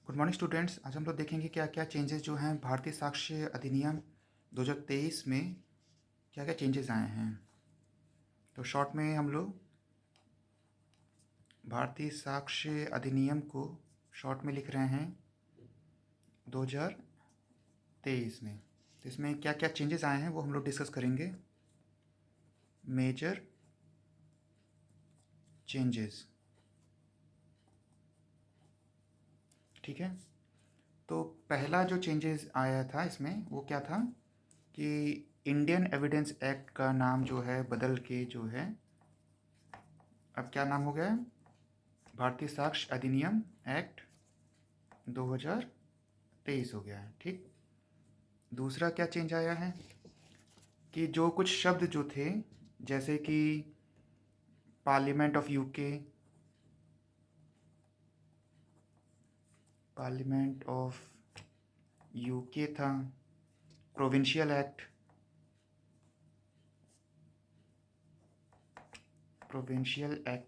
Good morning students. आज हम लोग देखेंगे क्या क्या चेंजेस जो हैं भारतीय साक्ष्य अधिनियम 2023 में क्या क्या चेंजेस आए हैं। तो शॉर्ट में हम लोग भारतीय साक्ष्य अधिनियम को शॉर्ट में लिख रहे हैं 2023 में। तो इसमें क्या क्या चेंजेस आए हैं वो हम लोग डिस्कस करेंगे। मेजर चेंजेस, ठीक है। तो पहला जो चेंजेस आया था इसमें वो क्या था कि इंडियन एविडेंस एक्ट का नाम जो है बदल के जो है अब क्या नाम हो गया है, भारतीय साक्ष्य अधिनियम एक्ट 2023 हो गया है। ठीक। दूसरा क्या चेंज आया है कि जो कुछ शब्द जो थे जैसे कि पार्लियामेंट ऑफ यूके था, प्रोविंशियल एक्ट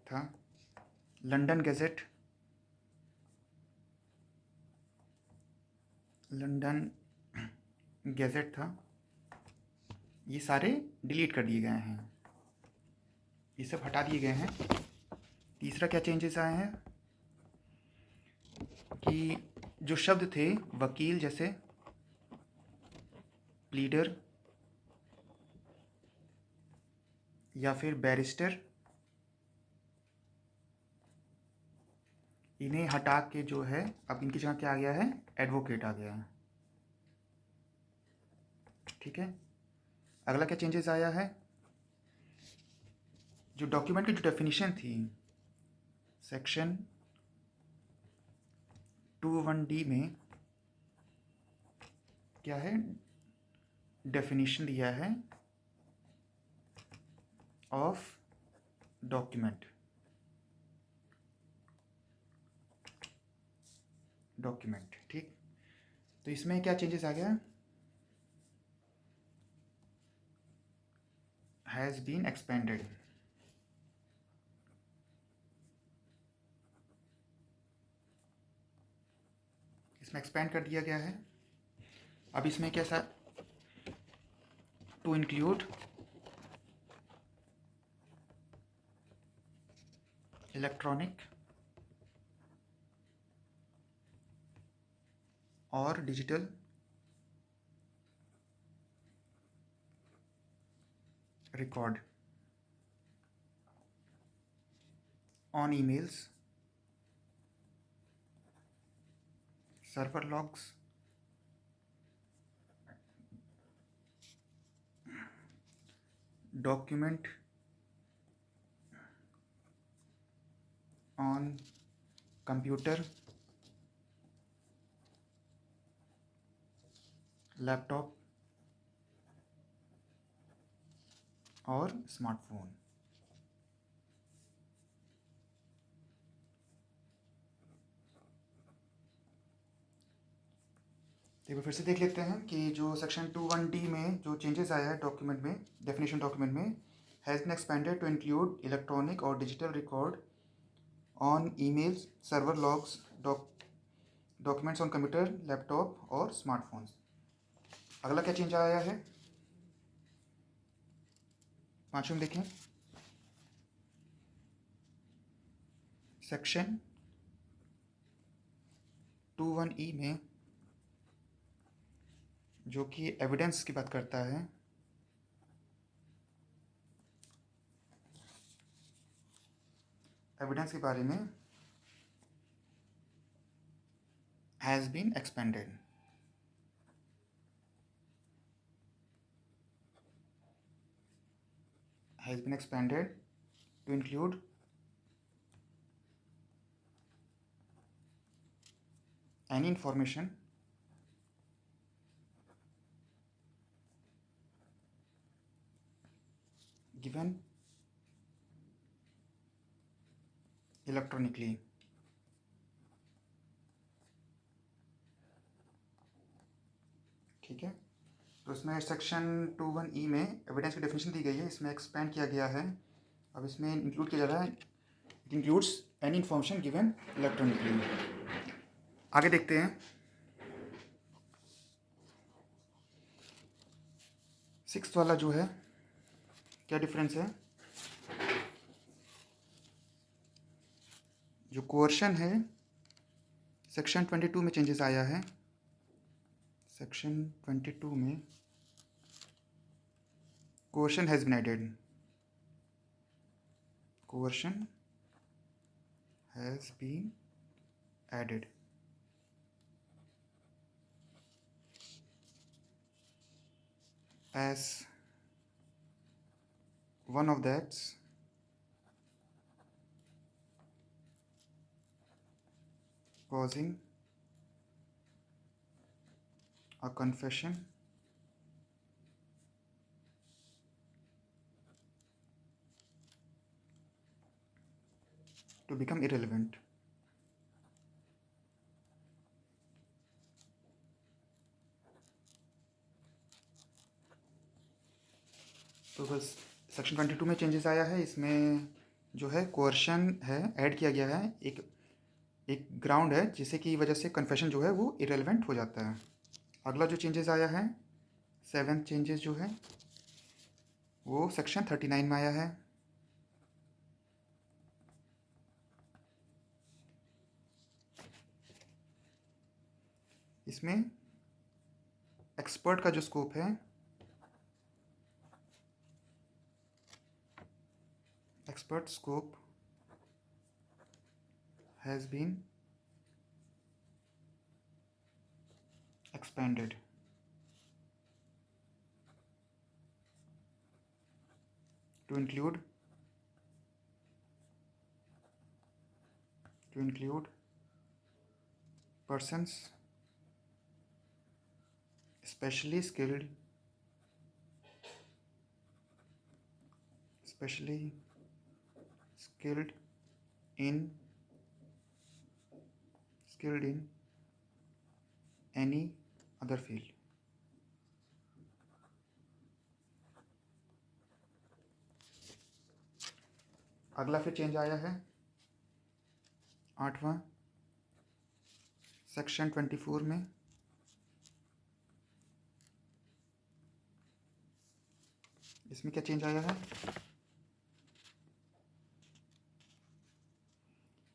था, लंदन गैजेट था, ये सारे डिलीट कर दिए गए हैं, ये सब हटा दिए गए हैं। तीसरा क्या चेंजेस आए हैं कि जो शब्द थे वकील जैसे प्लीडर या फिर बैरिस्टर, इन्हें हटा के जो है अब इनकी जगह क्या आ गया है, एडवोकेट आ गया है। ठीक है। अगला क्या चेंजेस आया है, जो डॉक्यूमेंट की जो डेफिनेशन थी सेक्शन 21D में क्या है, डेफिनेशन दिया है ऑफ डॉक्यूमेंट। ठीक। तो इसमें क्या चेंजेस आ गया, हैज़ बीन एक्सपेंडेड। इसमें एक्सपेंड कर दिया गया है। अब इसमें कैसा, टू इंक्लूड इलेक्ट्रॉनिक और digital record on emails, server logs, document on computer, laptop और स्मार्टफोन। तो एक बार फिर से देख लेते हैं कि जो सेक्शन 21D में जो चेंजेस आया है डॉक्यूमेंट में, डेफिनेशन डॉक्यूमेंट में, has been expanded to include electronic और digital record on emails, server logs, documents on computer, laptop और स्मार्टफोन्स। अगला क्या चेंज आया है, पाँचवें में देखें, सेक्शन 21E में जो कि एविडेंस की बात करता है, एविडेंस के बारे में, has been expanded. Has been expanded to include any information given electronically। ठीक है। तो इसमें सेक्शन 21E में एविडेंस की डेफिनेशन दी गई है, इसमें एक्सपेंड किया गया है। अब इसमें इंक्लूड किया जा रहा है, it includes any information given electronically. आगे देखते हैं 6th वाला जो है क्या डिफरेंस है। जो कोर्शन है सेक्शन 22 में चेंजेस आया है। सेक्शन 22 में coercion has been added. Coercion has been added. as one of the acts causing a confession to become irrelevant. तो बस सेक्शन 22 में चेंजेस आया है। इसमें जो है कोर्शन है ऐड किया गया है। एक ग्राउंड है जिससे की वजह से कन्फेशन जो है वो इरेलीवेंट हो जाता है। अगला जो चेंजेस आया है 7th चेंजेस जो है वो सेक्शन 39 में आया है। इसमें एक्सपर्ट का जो स्कोप है expert scope has been expanded to include persons specially skilled in any other field. अगला फिर चेंज आया है 8वां सेक्शन 24 में। इसमें क्या चेंज आया है,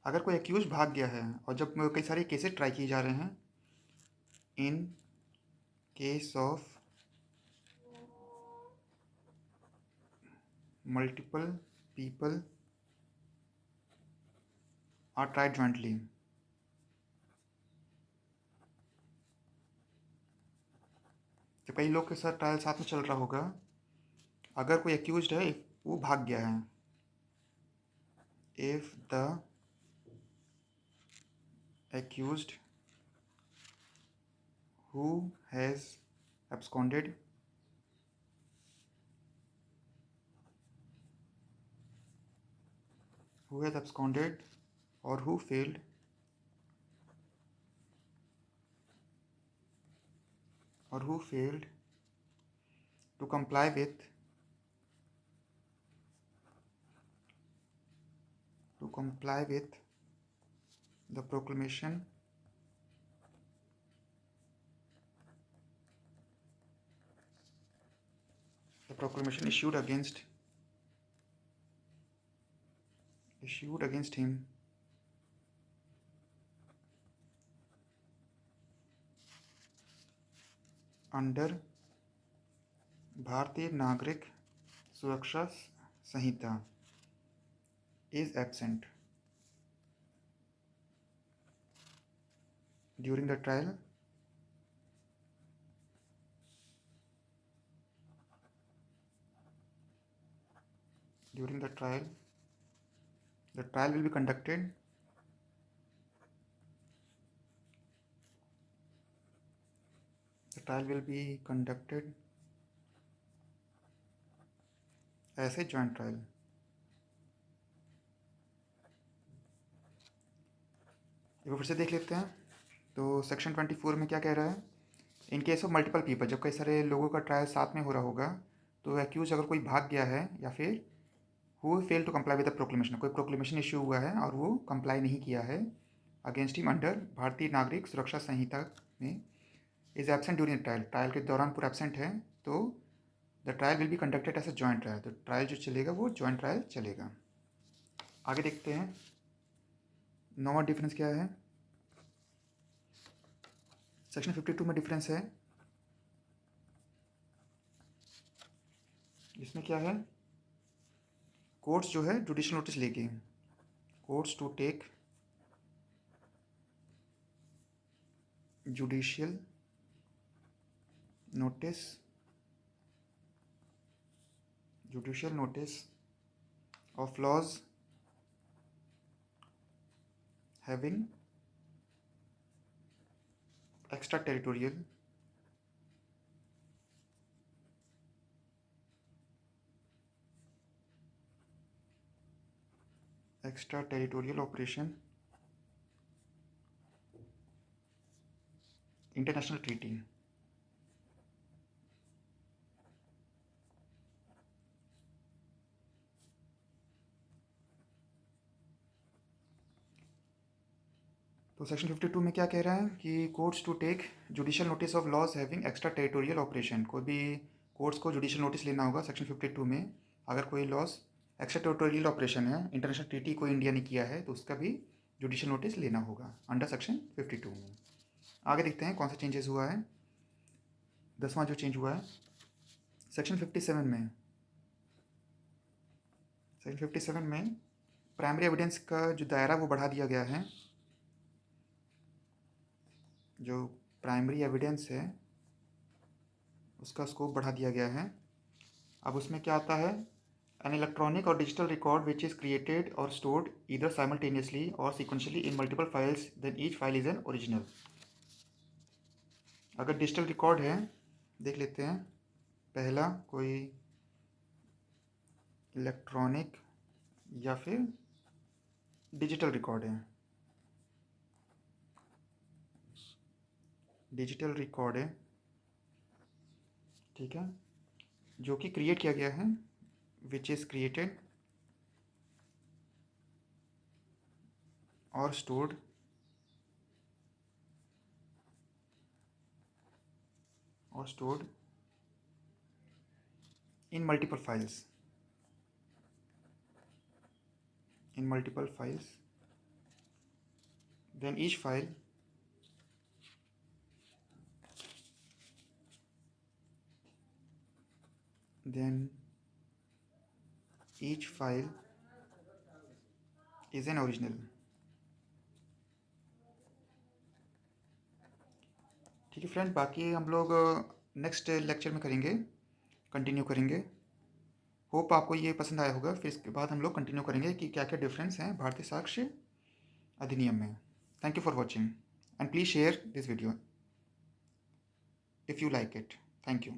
अगर कोई एक्यूज भाग गया है और जब कई सारे केसेस ट्राई किए जा रहे हैं, in case of multiple people are tried jointly, जब कई लोग के साथ ट्रायल साथ में चल रहा होगा, अगर कोई एक्यूज्ड है वो भाग गया है, if the accused who has absconded or who failed to comply with the proclamation issued against him under भारतीय नागरिक सुरक्षा संहिता is absent during the trial the trial will be conducted as a joint trial। एक बार फिर से देख लेते हैं। तो सेक्शन 24 में क्या कह रहा है, इन केस ऑफ मल्टीपल पीपल, जब कई सारे लोगों का ट्रायल साथ में हो रहा होगा, तो एक्यूज अगर कोई भाग गया है या फिर who fail to comply with the proclamation, कोई प्रोक्लेमेशन इश्यू हुआ है और वो कंप्लाई नहीं किया है, अगेंस्ट हिम अंडर भारतीय नागरिक सुरक्षा संहिता में is absent during trial, trial के दौरान पूरा एब्सेंट है तो the trial will be conducted as a joint trial, तो ट्रायल जो चलेगा वो जॉइंट ट्रायल चलेगा। आगे देखते हैं नॉर्मल डिफरेंस क्या है। सेक्शन 52 में डिफरेंस है, इसमें क्या है, कोर्ट्स जो है जुडिशियल नोटिस लेके, courts to take judicial notice of laws having extraterritorial operation, international treaty। तो सेक्शन 52 में क्या कह रहा है कि courts to take judicial notice of laws having extraterritorial operation, कोई भी कोर्ट्स को जुडिशियल नोटिस लेना होगा सेक्शन 52 में अगर कोई लॉज एक्स्ट्रा टेरिटोरियल ऑपरेशन है, इंटरनेशनल ट्रीटी कोई इंडिया ने किया है तो उसका भी जुडिशियल नोटिस लेना होगा अंडर सेक्शन 52 में। आगे देखते हैं कौन सा चेंजेस हुआ है। 10वां जो चेंज हुआ है सेक्शन 57 में प्राइमरी एविडेंस का जो दायरा वो बढ़ा दिया गया है, जो प्राइमरी एविडेंस है उसका स्कोप बढ़ा दिया गया है। अब उसमें क्या आता है, एन इलेक्ट्रॉनिक और digital record which is created और स्टोर्ड ईदर साइमल्टेनियसली और sequentially in multiple files then each file is an original. अगर डिजिटल रिकॉर्ड है, देख लेते हैं, पहला कोई इलेक्ट्रॉनिक या फिर डिजिटल रिकॉर्ड है, डिजिटल रिकॉर्ड है, ठीक है, जो कि क्रिएट किया गया है, विच इज़ क्रिएटेड और stored in multiple files, then each file is an original। ठीक है फ्रेंड, बाकी हम लोग नेक्स्ट लेक्चर में करेंगे, कंटिन्यू करेंगे। होप आपको ये पसंद आया होगा। फिर इसके बाद हम लोग कंटिन्यू करेंगे कि क्या क्या डिफरेंस हैं भारतीय साक्ष्य अधिनियम में। Thank you for watching and please share this video if you like it. Thank you.